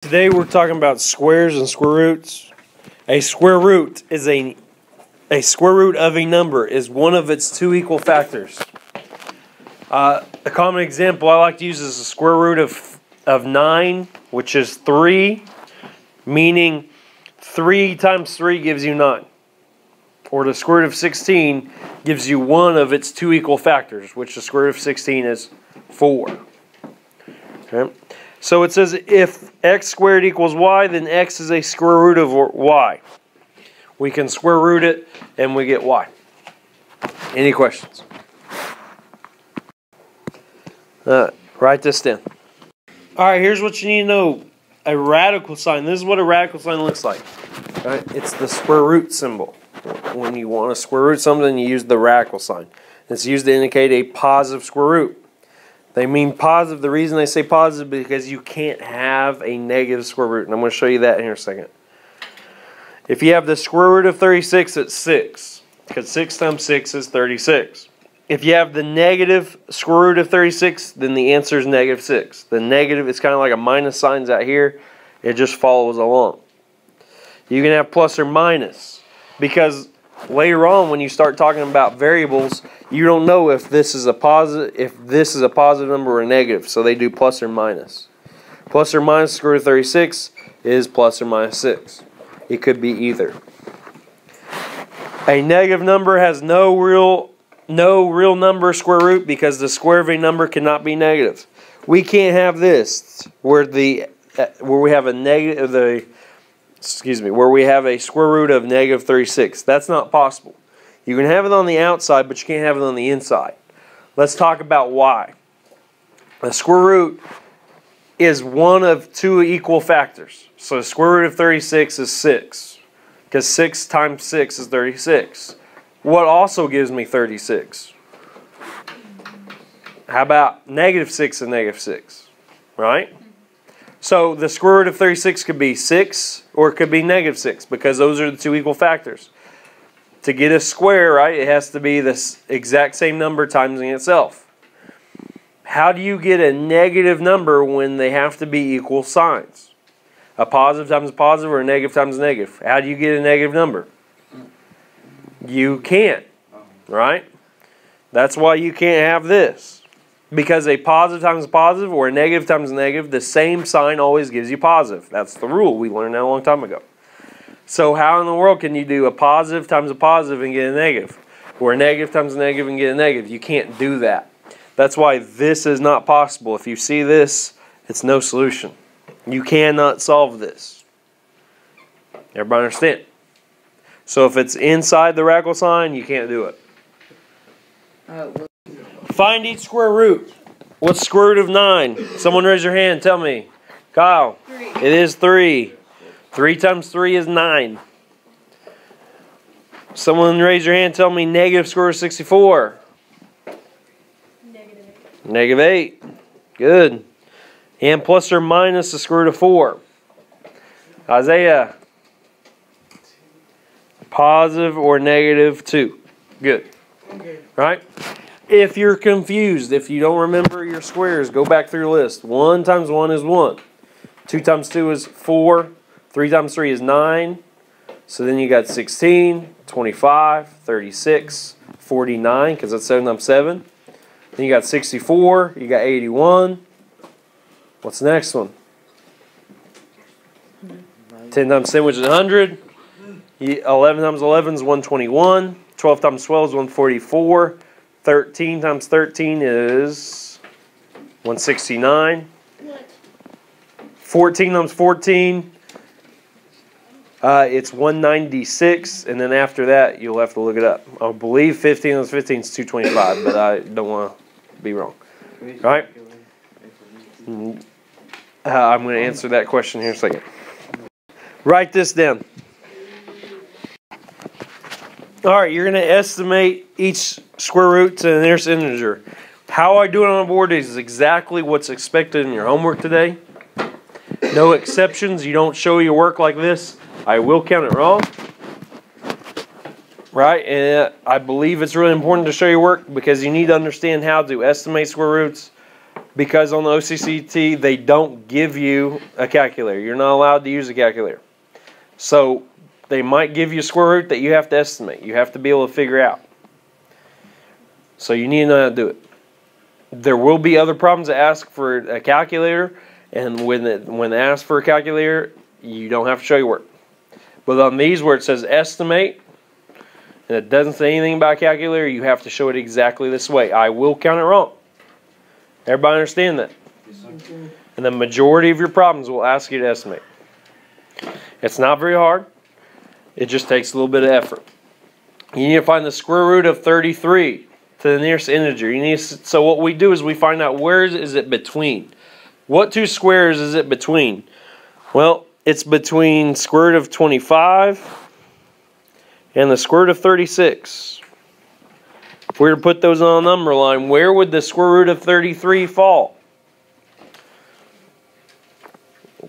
Today we're talking about squares and square roots. A square root is a square root of a number is one of its two equal factors. A common example I like to use is the square root of 9, which is 3, meaning 3 times 3 gives you 9. Or the square root of 16 gives you one of its two equal factors, which the square root of 16 is 4. Okay. So it says if x squared equals y, then x is a square root of y. We can square root it and we get y. Any questions? Write this down. Alright, here's what you need to know. A radical sign. This is what a radical sign looks like. Right? It's the square root symbol. When you want to square root something, you use the radical sign. It's used to indicate a positive square root. They mean positive. The reason they say positive is because you can't have a negative square root. And I'm going to show you that in here in a second. If you have the square root of 36, it's 6. Because 6 times 6 is 36. If you have the negative square root of 36, then the answer is negative 6. The negative is kind of like a minus signs out here. It just follows along. You can have plus or minus. Because later on when you start talking about variables, you don't know if this is a positive number or a negative, so they do plus or minus. Plus or minus square root of 36 is plus or minus 6. It could be either. A negative number has no real number square root because the square of a number cannot be negative. We can't have this where we have a square root of negative 36. That's not possible. You can have it on the outside, but you can't have it on the inside. Let's talk about y. A square root is one of two equal factors. So the square root of 36 is 6. Because 6 times 6 is 36. What also gives me 36? How about negative 6 and negative 6? Right? So the square root of 36 could be 6 or it could be negative 6 because those are the two equal factors. To get a square, right, it has to be this exact same number timesing itself. How do you get a negative number when they have to be equal signs? A positive times a positive or a negative times a negative? How do you get a negative number? You can't, right? That's why you can't have this. Because a positive times a positive or a negative times a negative, the same sign always gives you positive. That's the rule. We learned that a long time ago. So how in the world can you do a positive times a positive and get a negative? Or a negative times a negative and get a negative? You can't do that. That's why this is not possible. If you see this, it's no solution. You cannot solve this. Everybody understand? So if it's inside the radical sign, you can't do it. Find each square root. What's the square root of 9? Someone raise your hand. Tell me. Kyle. 3. It is 3. 3 times 3 is 9. Someone raise your hand. Tell me negative square root of 64. Negative 8. Negative 8. Good. And plus or minus the square root of 4. Isaiah. Positive or negative 2. Good. Okay. Right? If you're confused, if you don't remember your squares, go back through your list. 1 times 1 is 1. 2 times 2 is 4. 3 times 3 is 9. So then you got 16, 25, 36, 49, because that's 7 times 7. Then you got 64. You got 81. What's the next one? 10 times 10, which is 100. 11 times 11 is 121. 12 times 12 is 144. 13 times 13 is 169. 14 times 14, it's 196. And then after that, you'll have to look it up. I believe 15 times 15 is 225, but I don't want to be wrong. All right? I'm going to answer that question here in a second. Write this down. All right, you're going to estimate each square root to the nearest integer. How I do it on a board is exactly what's expected in your homework today. No exceptions. You don't show your work like this, I will count it wrong. Right? And I believe it's really important to show your work because you need to understand how to estimate square roots, because on the OCCT they don't give you a calculator. You're not allowed to use a calculator. So they might give you a square root that you have to estimate. You have to be able to figure out. So you need to know how to do it. There will be other problems that ask for a calculator, and when they ask for a calculator, you don't have to show your work. But on these where it says estimate, and it doesn't say anything about a calculator, you have to show it exactly this way. I will count it wrong. Everybody understand that? And the majority of your problems will ask you to estimate. It's not very hard. It just takes a little bit of effort. You need to find the square root of 33 to the nearest integer. So what we do is we find out where is it between. What two squares is it between? Well, it's between square root of 25 and the square root of 36. If we were to put those on a number line, where would the square root of 33 fall?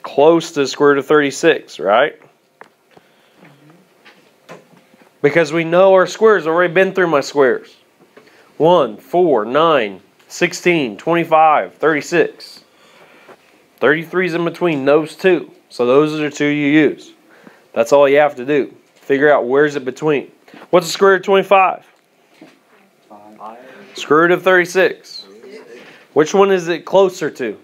Close to the square root of 36, right? Because we know our squares. I've already been through my squares. 1, 4, 9, 16, 25, 36. 33 is in between those two. So those are the two you use. That's all you have to do. Figure out where's it between. What's the square root of 25? 5. Square root of 36. Which one is it closer to?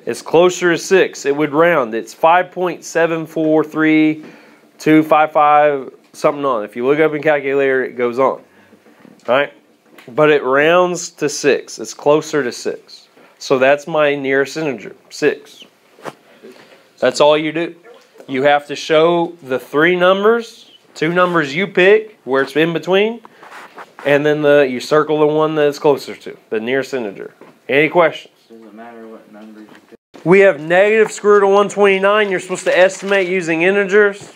It's closer to 6. It would round. It's 5.7432555 something on. If you look up in calculator, it goes on. Alright? But it rounds to 6. It's closer to 6. So that's my nearest integer, 6. That's all you do. You have to show the three numbers, two numbers you pick, where it's in between, and then you circle the one that it's closer to, the nearest integer. Any questions? Doesn't matter what numbers you pick. We have negative square root of 129. You're supposed to estimate using integers.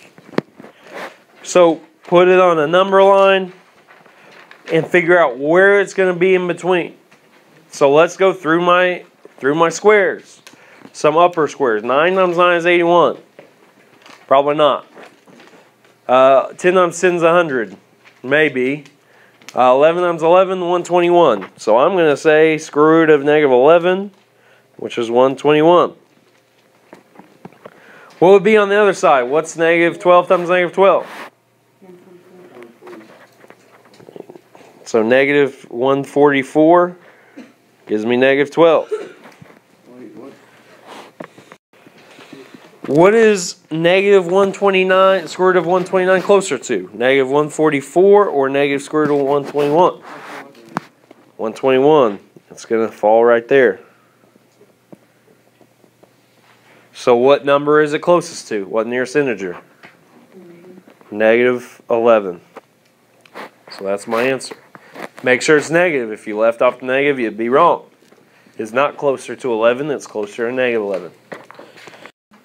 So put it on a number line and figure out where it's going to be in between. So let's go through my squares. Some upper squares. 9 times 9 is 81. Probably not. 10 times 10 is 100. Maybe. 11 times 11 is 121. So I'm going to say square root of negative 11, which is 121. What would be on the other side? What's negative 12 times negative 12? So negative 144 gives me negative 12. What is negative 129, square root of 129 closer to? Negative 144 or negative square root of 121? 121. It's going to fall right there. So what number is it closest to? What nearest integer? Negative 11. So that's my answer. Make sure it's negative. If you left off the negative, you'd be wrong. It's not closer to 11. It's closer to negative 11.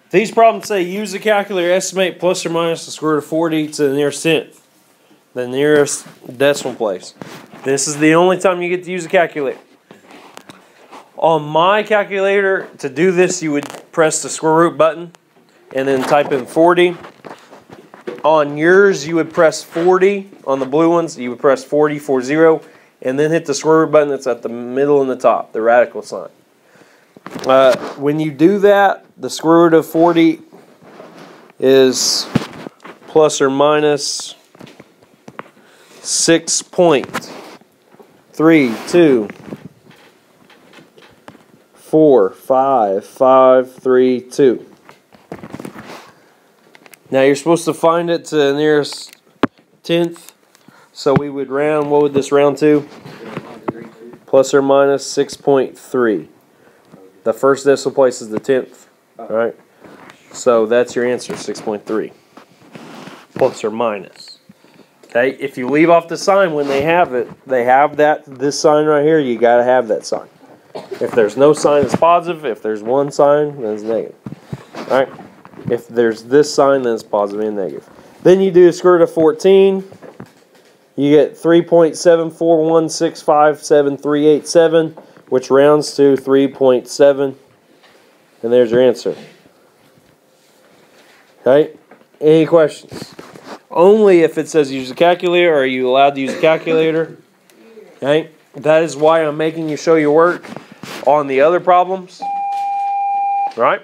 These problems say use the calculator, estimate plus or minus the square root of 40 to the nearest tenth, the nearest decimal place. This is the only time you get to use a calculator. On my calculator, to do this, you would press the square root button and then type in 40. On yours, you would press 40. On the blue ones, you would press 40, and then hit the square root button that's at the middle and the top, the radical sign. When you do that, the square root of 40 is plus or minus 6.32455532. Now you're supposed to find it to the nearest tenth. So we would round, what would this round to? Plus or minus 6.3. The first decimal place is the tenth. Alright? So that's your answer, 6.3. Plus or minus. Okay? If you leave off the sign when they have it, they have this sign right here, you gotta have that sign. If there's no sign, it's positive. If there's one sign, then it's negative. Alright? If there's this sign, then it's positive and negative. Then you do the square root of 14. You get 3.741657387, which rounds to 3.7. And there's your answer. Okay? Any questions? Only if it says use a calculator are you allowed to use a calculator. Okay? That is why I'm making you show your work. on the other problems, right?